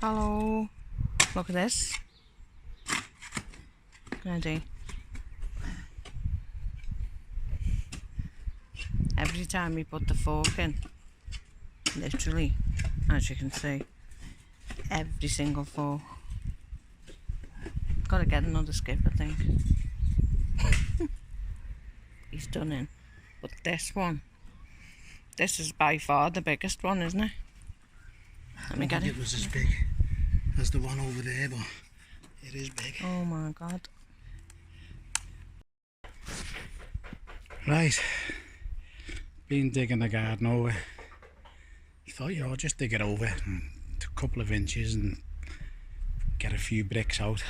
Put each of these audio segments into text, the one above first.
Hello. Look at this. Ready. Every time we put the fork in, literally, as you can see, every single fork. Gotta get another skip, I think. He's done in. But this one, this is by far the biggest one, isn't it? Let me get it. It was as big as the one over there, but it is big. Oh my god. Right, been digging the garden over. Thought, I'll just dig it over a couple of inches and get a few bricks out.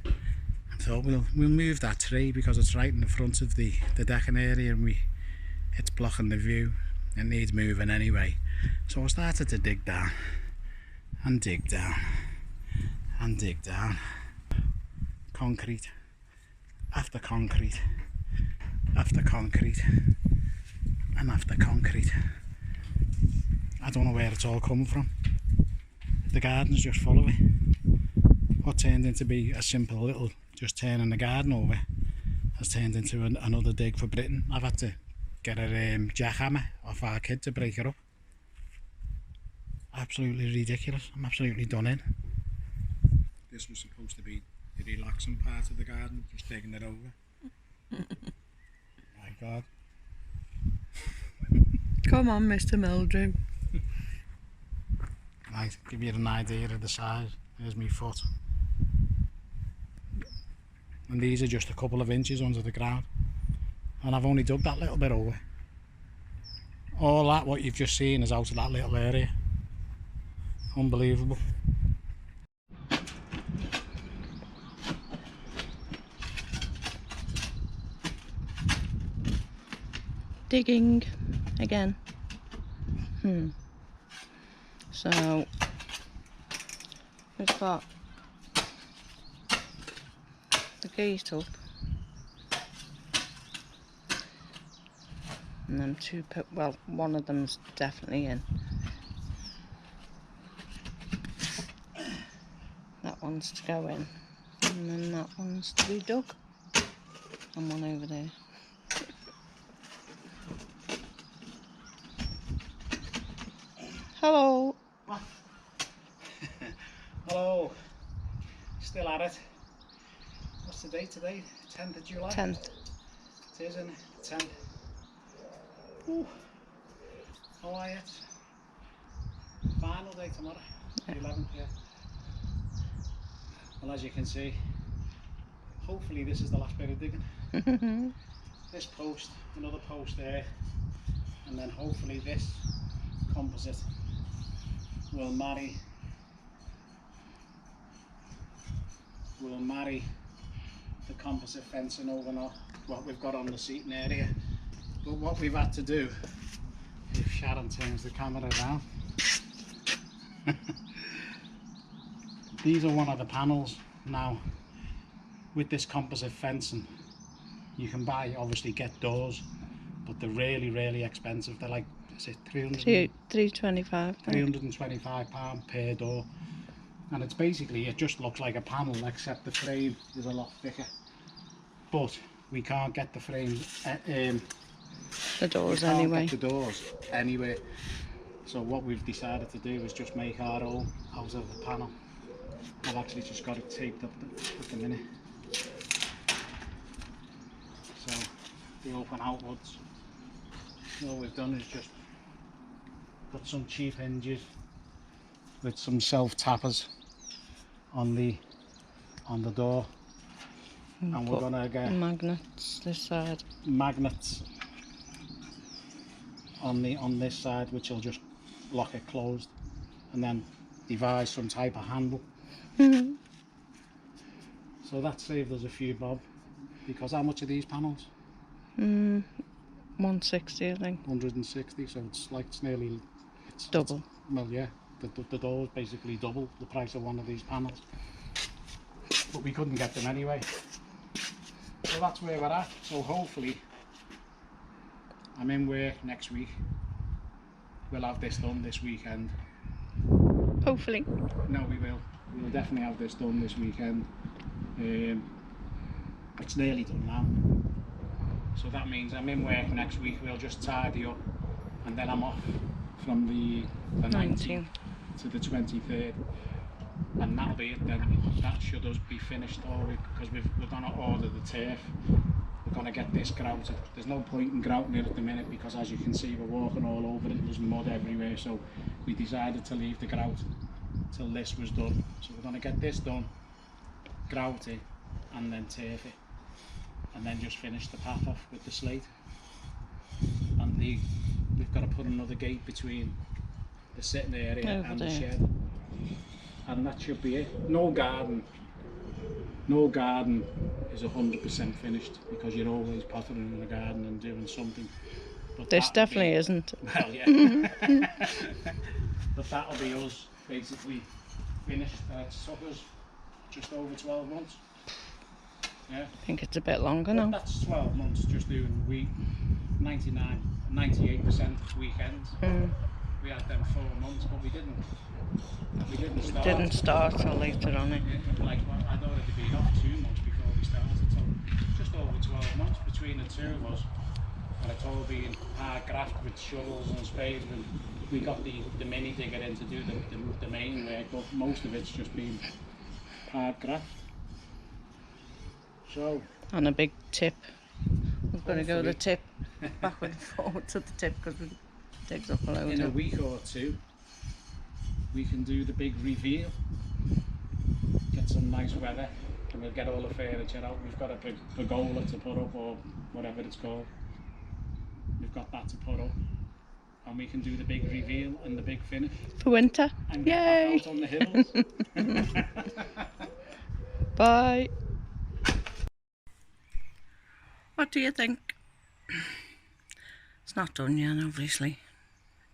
I thought we'll move that tree because it's right in the front of the decking area and it's blocking the view. It needs moving anyway. So I started to dig down and dig down and dig down. Concrete after concrete after concrete and after concrete. I don't know where it's all come from. The garden's just full of it. What turned into be a simple little just turning the garden over has turned into another dig for Britain. I've had to get a jackhammer off our kid to break it up. Absolutely ridiculous. I'm absolutely done in. This was supposed to be the relaxing part of the garden, just digging it over. My God. Come on, Mr. Mildrew. Right, give you an idea of the size. There's my foot. And these are just a couple of inches under the ground. And I've only dug that little bit over. All that, what you've just seen, is out of that little area. Unbelievable. Digging again. So we've got the gate up, and then well, one of them's definitely in. That one's to go in, and then that one's to be dug, and one over there. Hello. Hello. Still at it. What's the date today? 10th of July? 10th. It is, isn't it? 10th. Ooh. How are you? Final day tomorrow. The 11th, yeah. Well, as you can see, hopefully this is the last bit of digging. This post, another post there, and then hopefully this composite will marry the composite fencing over now, what we've got on the seating area. But what we've had to do, if Sharon turns the camera around, these are one of the panels. Now with this composite fencing you can buy, obviously get doors, but they're really expensive. They're like, is it £325 per door, and it's basically, it just looks like a panel except the frame is a lot thicker. But we can't get the frame, the doors anyway. Get the doors anyway. So what we've decided to do is just make our own out of the panel. I've actually just got it taped up at the minute. So the open outwards. All we've done is just put some cheap hinges with some self tappers on the door, and we're gonna get magnets this side. Magnets on this side, which will just lock it closed, and then devise some type of handle. So that saved us a few bob, because how much are these panels? 160, I think. 160. So it's nearly double. Well, yeah, the door's basically double the price of one of these panels, but we couldn't get them anyway. So that's where we're at. So hopefully I'm in work next week. We'll have this done this weekend. hopefully. No, we will. We'll definitely have this done this weekend. It's nearly done now. So that means I'm in work next week. We'll just tidy up, and then I'm off from the 19th to the 23rd. And that'll be it then. That should us be finished all week, because we're going to order the turf. We're going to get this grouted. There's no point in grouting it at the minute, because as you can see, we're walking all over it. There's mud everywhere, so we decided to leave the grout till this was done. So we're going to get this done, grout it, and then turf it, and then just finish the path off with the slate. And we've got to put another gate between the sitting area and the shed. And that should be it. No garden is 100% finished, because you're always pottering in the garden and doing something. But this definitely isn't. Well, yeah. But that'll be us basically finished. It took us just over 12 months. Yeah. I think it's a bit longer now. That's 12 months just doing 98% weekends. We had them 4 months, but we didn't start till later on. Like, well, I'd already been off 2 months before we started, so just over 12 months between the two of us, and it's all been hard graft with shovels and spades. And we got the mini digger in to do the main work, but most of it's just been hard graft. So, and a big tip. We're going to go the tip backward and forward to the tip, because it digs up a load. In a week or two, we can do the big reveal. Get some nice weather, and we'll get all the furniture out. We've got a big pergola to put up, or whatever it's called. We've got that to put up, and we can do the big reveal and the big finish for winter. And get back out on the hills. Bye. What do you think? It's not done yet, obviously.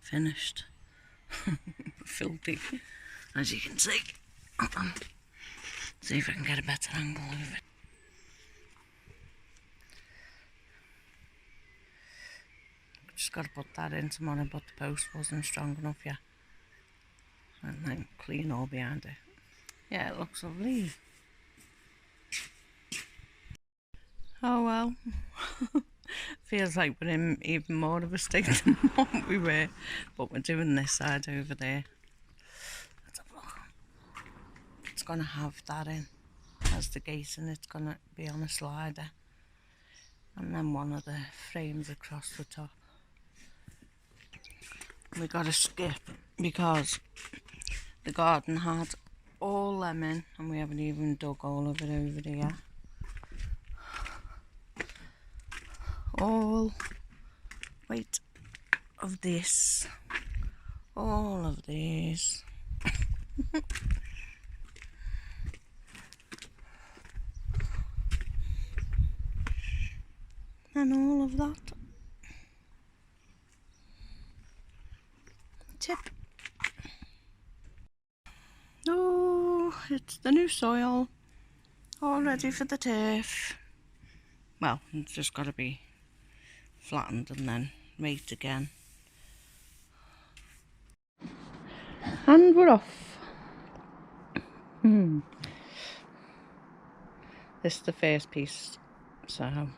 Finished. Filthy, as you can see. See if I can get a better angle of it. Just got to put that in tomorrow, but the post wasn't strong enough yet. And then clean all behind it. Yeah, it looks lovely. Oh well. Feels like we're in even more of a state than what we were, but we're doing this side over there. Let's have a look. It's going to have that in as the gate, and it's going to be on a slider, and then one of the frames across the top. We got to skip because the garden had all them in, and we haven't even dug all of it over there. All weight of this, all of these. And all of that. Tip. Oh, it's the new soil, all ready for the turf. Well, it's just got to be flattened and then raked again. And we're off. This is the first piece, so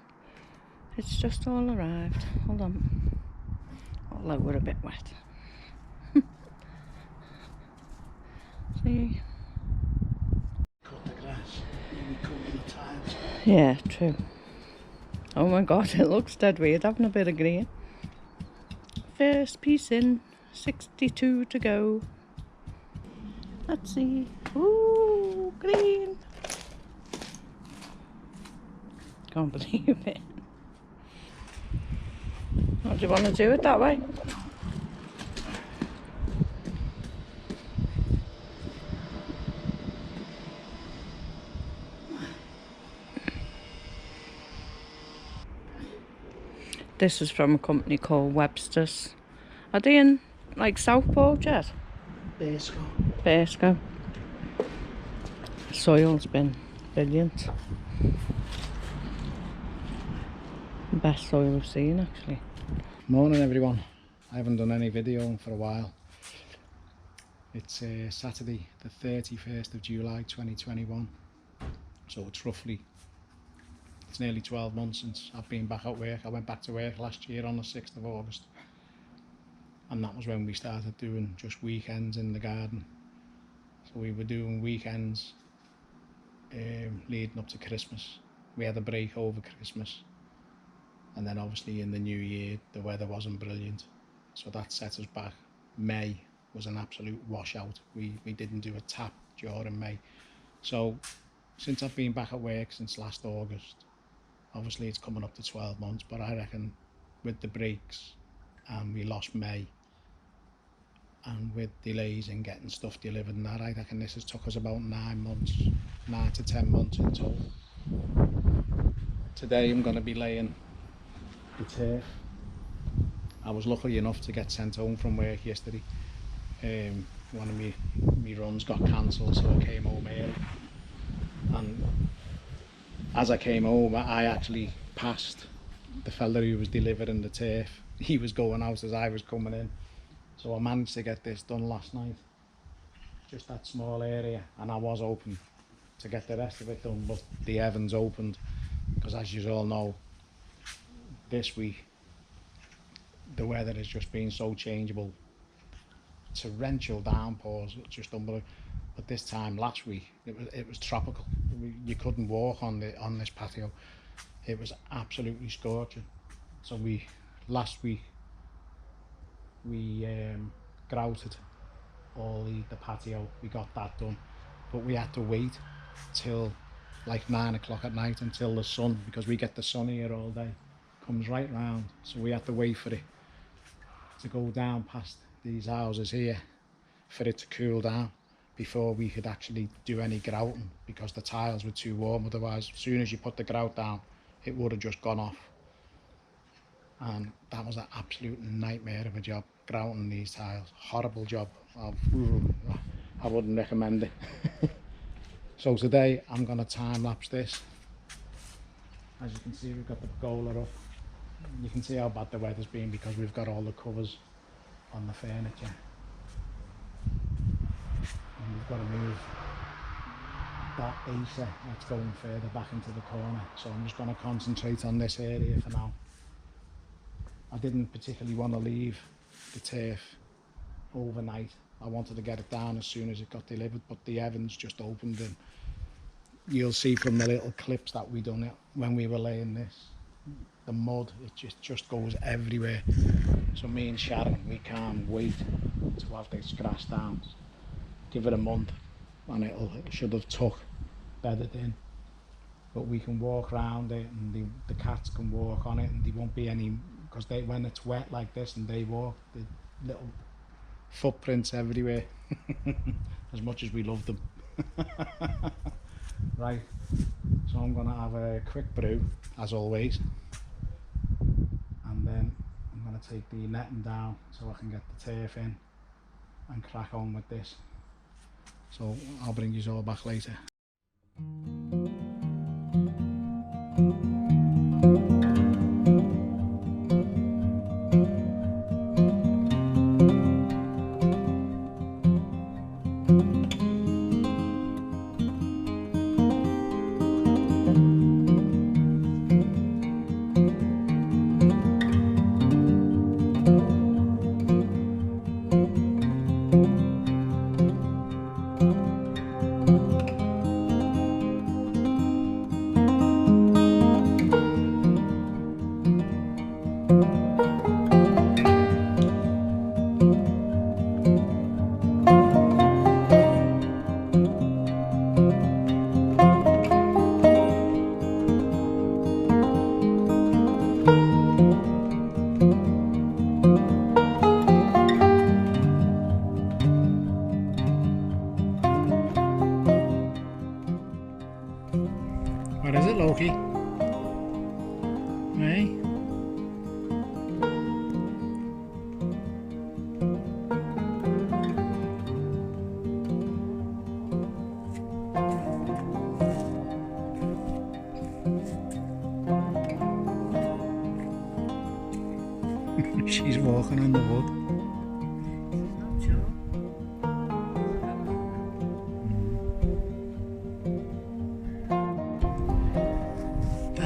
it's just all arrived. Hold on. Although we're a bit wet. See? Cut the grass maybe a couple of times. Yeah, true. Oh my god, it looks dead weird having a bit of green. First piece in, 62 to go. Let's see. Ooh, green. Can't believe it. How do you want to do it that way? This is from a company called Webster's. Are they in like Southport yet? Basco. Soil's been brilliant. Best soil I've seen actually. Morning everyone. I haven't done any video for a while. It's Saturday the 31st of July 2021, so it's nearly 12 months since I've been back at work. I went back to work last year on the 6th of August, and that was when we started doing just weekends in the garden. So we were doing weekends leading up to Christmas. We had a break over Christmas, and then obviously in the new year the weather wasn't brilliant, so that set us back. May was an absolute washout. We didn't do a tap during May. So since I've been back at work since last August, obviously it's coming up to 12 months, but I reckon with the breaks, and we lost May, and with delays in getting stuff delivered and that, I reckon this has took us about 9 to 10 months in total. Today I'm going to be laying the turf. I was lucky enough to get sent home from work yesterday. One of my runs got cancelled, so I came home early, and as I came home I actually passed the fella who was delivering the turf. He was going out as I was coming in, so I managed to get this done last night, just that small area, and I was hoping to get the rest of it done, but the heavens opened, because as you all know, this week the weather has just been so changeable. Torrential downpours, just unbelievable. But this time last week it was tropical. You couldn't walk on this patio. It was absolutely scorching. So last week we grouted all the patio. We got that done, but we had to wait till like 9 o'clock at night until the sun, because we get the sun here all day, comes right round. So we had to wait for it to go down past these houses here for it to cool down before we could actually do any grouting, because the tiles were too warm. Otherwise, as soon as you put the grout down, it would have just gone off. And that was an absolute nightmare of a job, grouting these tiles. Horrible job. I wouldn't recommend it. So today I'm going to time lapse this. As you can see, we've got the pergola up. You can see how bad the weather's been because we've got all the covers on the furniture, and we've got to move that Acer that's going further back into the corner. So I'm just going to concentrate on this area for now. I didn't particularly want to leave the turf overnight. I wanted to get it down as soon as it got delivered, but the heavens just opened, and you'll see from the little clips that we done it when we were laying this, the mud, it just goes everywhere. So me and Sharon, we can't wait to have this grass down. Give it a month and it should have took bedded in, but we can walk around it, and the cats can walk on it, and there won't be any, because when it's wet like this and they walk, the little footprints everywhere. As much as we love them. Right, so I'm gonna have a quick brew as always, and then I'm gonna take the netting down so I can get the turf in and crack on with this. So I'll bring you all back later. What is it, Loki? Hey? She's walking on the wood. Not sure.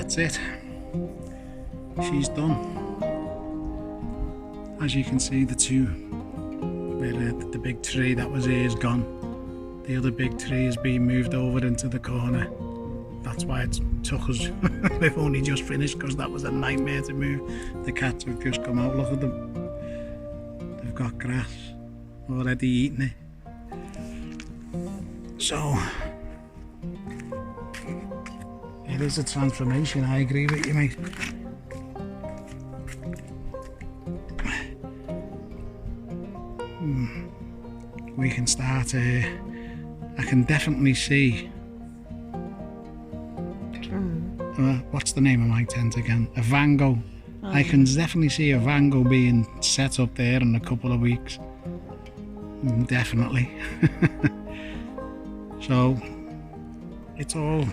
that's it. She's done. As you can see, the two, where the big tree that was here is gone. The other big tree has been moved over into the corner. That's why it took us. We've only just finished because that was a nightmare to move. The cats have just come out. Look at them. They've got grass already eating it. So it is a transformation. I agree with you, mate. We can start. I can definitely see. What's the name of my tent again? A Vango. I can definitely see a Vango being set up there in a couple of weeks. Definitely. So it's all.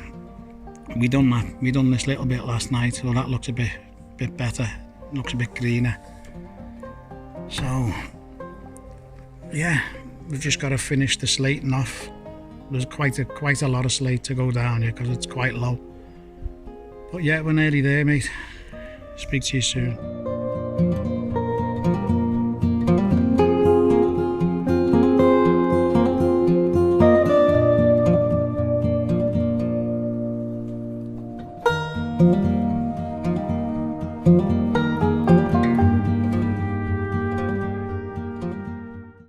We done that. We done this little bit last night, so that looks a bit better. Looks a bit greener. So yeah, we've just got to finish the slating off. There's quite a lot of slate to go down here because it's quite low. But yeah, we're nearly there, mate. Speak to you soon.